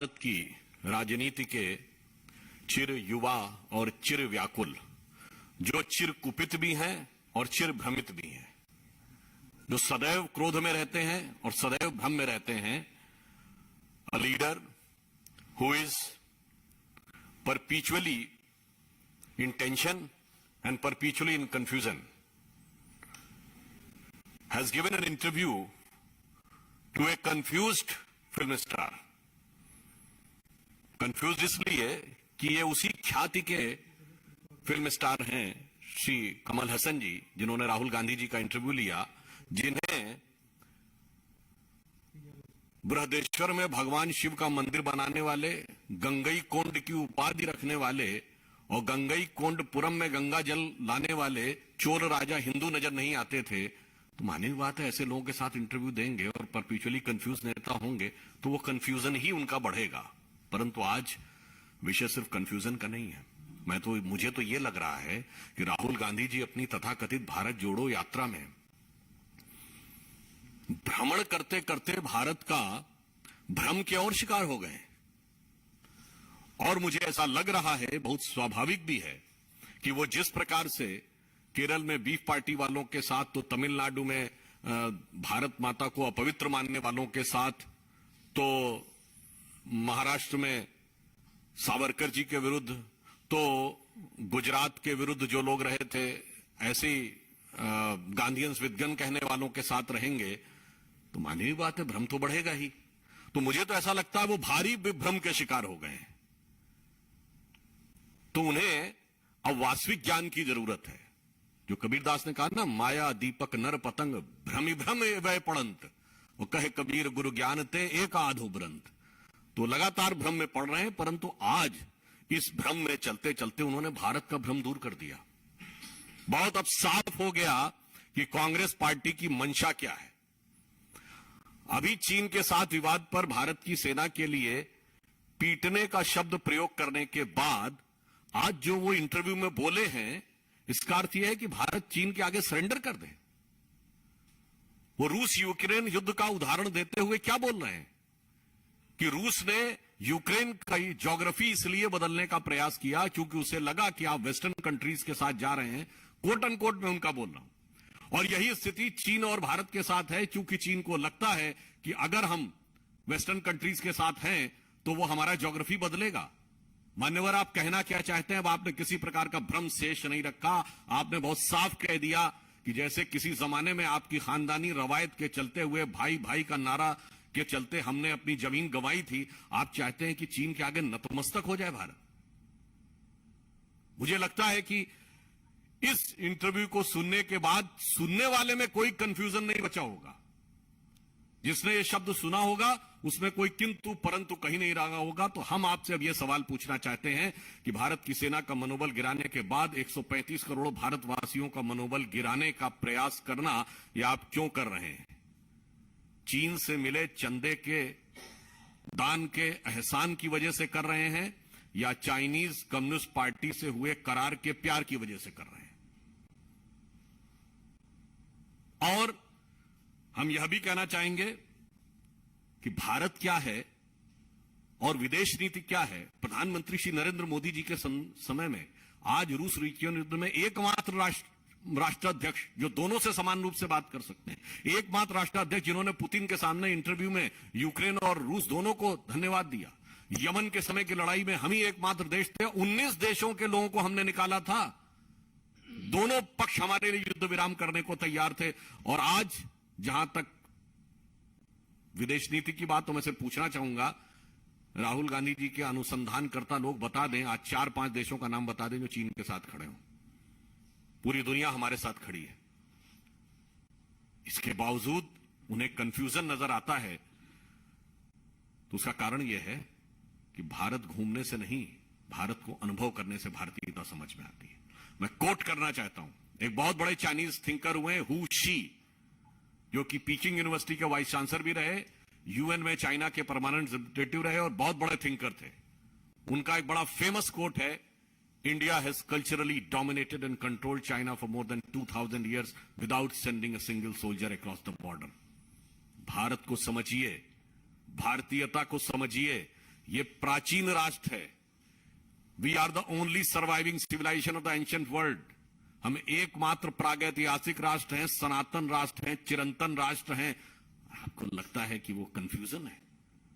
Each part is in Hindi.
भारत की राजनीति के चिर युवा और चिर व्याकुल, जो चिर कुपित भी हैं और चिर भ्रमित भी हैं, जो सदैव क्रोध में रहते हैं और सदैव भ्रम में रहते हैं, a leader who is perpetually in tension and perpetually in confusion has given an interview to a confused film star. Confuse इसलिए कि ये उसी ख्याति के फिल्म स्टार हैं श्री कमल हसन जी, जिन्होंने राहुल गांधी जी का इंटरव्यू लिया, जिन्हें बृहदेश्वर में भगवान शिव का मंदिर बनाने वाले, गंगई कोंड की उपाधि रखने वाले और गंगई कोंडपुरम में गंगा जल लाने वाले चोर राजा हिंदू नजर नहीं आते थे। तो मानी बात है, ऐसे लोगों के साथ इंटरव्यू देंगे और परपेचुअली कंफ्यूज नेता होंगे तो वो कंफ्यूजन ही उनका बढ़ेगा। परंतु आज विषय सिर्फ कंफ्यूजन का नहीं है। मुझे तो ये लग रहा है कि राहुल गांधी जी अपनी तथाकथित भारत जोड़ो यात्रा में भ्रमण करते करते भारत का भ्रम के और शिकार हो गए। और मुझे ऐसा लग रहा है, बहुत स्वाभाविक भी है, कि वो जिस प्रकार से केरल में बीफ पार्टी वालों के साथ, तो तमिलनाडु में भारत माता को अपवित्र मानने वालों के साथ, तो महाराष्ट्र में सावरकर जी के विरुद्ध, तो गुजरात के विरुद्ध जो लोग रहे थे, ऐसे गांधीयंस विद गन कहने वालों के साथ रहेंगे तो मानवीय बात है, भ्रम तो बढ़ेगा ही। तो मुझे तो ऐसा लगता है वो भारी विभ्रम के शिकार हो गए हैं। तो उन्हें अब वास्तविक ज्ञान की जरूरत है। जो कबीरदास ने कहा ना, माया दीपक नर पतंग भ्रमि भ्रम वह पड़ंत, वो कहे कबीर गुरु ज्ञान ते एक आधो ब्रंत। तो लगातार भ्रम में पड़ रहे हैं, परंतु आज इस भ्रम में चलते चलते उन्होंने भारत का भ्रम दूर कर दिया। बहुत अब साफ हो गया कि कांग्रेस पार्टी की मंशा क्या है। अभी चीन के साथ विवाद पर भारत की सेना के लिए पीटने का शब्द प्रयोग करने के बाद आज जो वो इंटरव्यू में बोले हैं, इसका अर्थ यह है कि भारत चीन के आगे सरेंडर कर दे। वो रूस यूक्रेन युद्ध का उदाहरण देते हुए क्या बोल रहे हैं कि रूस ने यूक्रेन की ज्योग्राफी इसलिए बदलने का प्रयास किया क्योंकि उसे लगा कि आप वेस्टर्न कंट्रीज के साथ जा रहे हैं। कोट अनकोट में उनका बोल रहा हूं। और यही स्थिति चीन और भारत के साथ है, क्योंकि चीन को लगता है कि अगर हम वेस्टर्न कंट्रीज के साथ हैं तो वो हमारा ज्योग्राफी बदलेगा। मान्यवर, आप कहना क्या चाहते हैं? अब आपने किसी प्रकार का भ्रम शेष नहीं रखा। आपने बहुत साफ कह दिया कि जैसे किसी जमाने में आपकी खानदानी रवायत के चलते हुए, भाई भाई का नारा के चलते हमने अपनी जमीन गंवाई थी, आप चाहते हैं कि चीन के आगे नतमस्तक हो जाए भारत। मुझे लगता है कि इस इंटरव्यू को सुनने के बाद सुनने वाले में कोई कंफ्यूजन नहीं बचा होगा। जिसने ये शब्द सुना होगा उसमें कोई किंतु परंतु कहीं नहीं रहा होगा। तो हम आपसे अब यह सवाल पूछना चाहते हैं कि भारत की सेना का मनोबल गिराने के बाद 135 करोड़ भारतवासियों का मनोबल गिराने का प्रयास करना, यह आप क्यों कर रहे हैं? चीन से मिले चंदे के, दान के, एहसान की वजह से कर रहे हैं, या चाइनीज कम्युनिस्ट पार्टी से हुए करार के प्यार की वजह से कर रहे हैं? और हम यह भी कहना चाहेंगे कि भारत क्या है और विदेश नीति क्या है। प्रधानमंत्री श्री नरेंद्र मोदी जी के समय में आज रूस यूक्रेन युद्ध में एकमात्र राष्ट्राध्यक्ष जो दोनों से समान रूप से बात कर सकते हैं, एकमात्र राष्ट्राध्यक्ष जिन्होंने पुतिन के सामने इंटरव्यू में यूक्रेन और रूस दोनों को धन्यवाद दिया। यमन के समय की लड़ाई में हम ही एकमात्र देश थे, 19 देशों के लोगों को हमने निकाला था। दोनों पक्ष हमारे लिए युद्ध विराम करने को तैयार थे। और आज जहां तक विदेश नीति की बात, तो मैं सिर्फ पूछना चाहूंगा, राहुल गांधी जी के अनुसंधानकर्ता लोग बता दें, आज 4-5 देशों का नाम बता दें जो चीन के साथ खड़े हों। पूरी दुनिया हमारे साथ खड़ी है, इसके बावजूद उन्हें कंफ्यूजन नजर आता है। तो उसका कारण यह है कि भारत घूमने से नहीं, भारत को अनुभव करने से भारतीयता समझ में आती है। मैं कोट करना चाहता हूं, एक बहुत बड़े चाइनीज थिंकर हुए हु शी, जो कि पीकिंग यूनिवर्सिटी के वाइस चांसलर भी रहे, यूएन में चाइना के परमानेंट रिप्रेजेंटेटिव रहे और बहुत बड़े थिंकर थे। उनका एक बड़ा फेमस कोट है, India has culturally dominated and controlled China for more than 2000 years without sending a single soldier across the border. Bharat को समझिए, भारतीयता को समझिए, ये प्राचीन राष्ट्र है। We are the only surviving civilisation of the ancient world. हम एकमात्र प्रागैतिहासिक राष्ट्र हैं, सनातन राष्ट्र हैं, चिरंतन राष्ट्र हैं। आपको लगता है कि वो कंफ्यूजन है?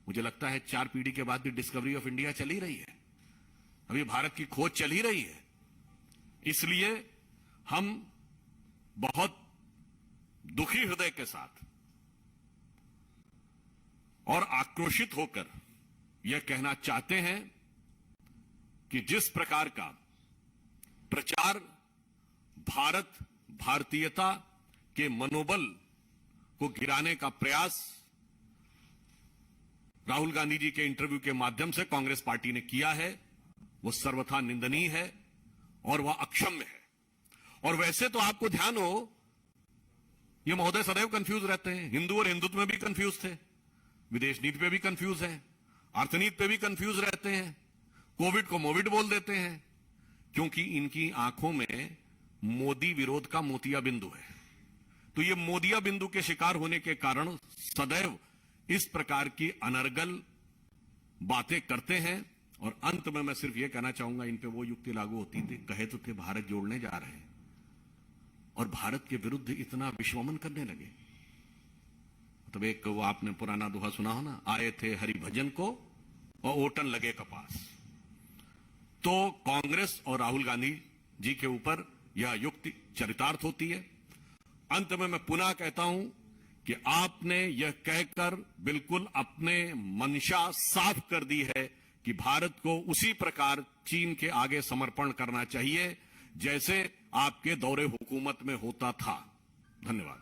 मुझे लगता है 4 पीढ़ी के बाद भी डिस्कवरी ऑफ इंडिया चल ही रही है, अभी भारत की खोज चल ही रही है। इसलिए हम बहुत दुखी हृदय के साथ और आक्रोशित होकर यह कहना चाहते हैं कि जिस प्रकार का प्रचार भारत भारतीयता के मनोबल को गिराने का प्रयास राहुल गांधी जी के इंटरव्यू के माध्यम से कांग्रेस पार्टी ने किया है, वो सर्वथा निंदनीय है और वह अक्षम्य है। और वैसे तो आपको ध्यान हो, ये महोदय सदैव कंफ्यूज रहते हैं। हिंदू और हिंदुत्व में भी कंफ्यूज थे, विदेश नीति पे भी कंफ्यूज है, अर्थनीति पे भी कंफ्यूज रहते हैं, कोविड को मोविड बोल देते हैं, क्योंकि इनकी आंखों में मोदी विरोध का मोतिया बिंदु है। तो ये मोतिया बिंदु के शिकार होने के कारण सदैव इस प्रकार की अनर्गल बातें करते हैं। और अंत में मैं सिर्फ यह कहना चाहूंगा, इन पे वो युक्ति लागू होती थी, कहे तो थे भारत जोड़ने जा रहे हैं और भारत के विरुद्ध इतना विश्वमन करने लगे। मतलब एक वो आपने पुराना दोहा सुना हो ना, आए थे हरिभजन को और ओटन लगे कपास। तो कांग्रेस और राहुल गांधी जी के ऊपर यह युक्ति चरितार्थ होती है। अंत में मैं पुनः कहता हूं कि आपने यह कहकर बिल्कुल अपने मंशा साफ कर दी है कि भारत को उसी प्रकार चीन के आगे समर्पण करना चाहिए जैसे आपके दौरे हुकूमत में होता था। धन्यवाद।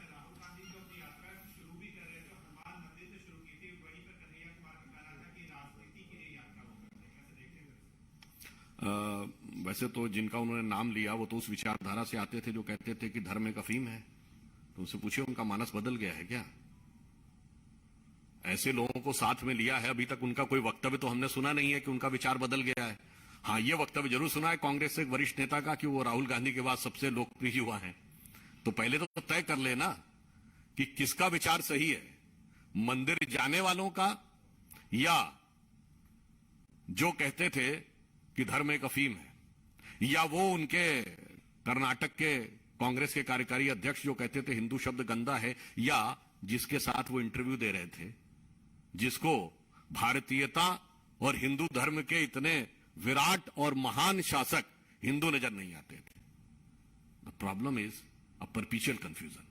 राहुल गांधी जो अपनी यात्रा शुरू भी कर रहे थे, हनुमान मंदिर से शुरू की थी, वहीं पर कन्हैया कुमार का कहना था कि राजनीति के लिए यात्रा वो करते हैं। कैसे देखते हैं? वैसे तो जिनका उन्होंने नाम लिया वो तो उस विचारधारा से आते थे जो कहते थे कि धर्म एक अफीम है। तो उनसे पूछिए उनका मानस बदल गया है क्या? ऐसे लोगों को साथ में लिया है, अभी तक उनका कोई वक्तव्य तो हमने सुना नहीं है कि उनका विचार बदल गया है। हाँ, यह वक्तव्य जरूर सुना है कांग्रेस से एक वरिष्ठ नेता का कि वो राहुल गांधी के बाद सबसे लोकप्रिय हुआ है। तो पहले तो तय कर लेना कि किसका विचार सही है, मंदिर जाने वालों का या जो कहते थे कि धर्म एक अफीम है, या वो उनके कर्नाटक के कांग्रेस के कार्यकारी अध्यक्ष जो कहते थे हिंदू शब्द गंदा है, या जिसके साथ वो इंटरव्यू दे रहे थे जिसको भारतीयता और हिंदू धर्म के इतने विराट और महान शासक हिंदू नजर नहीं आते थे। The problem is a परपीचुअल confusion.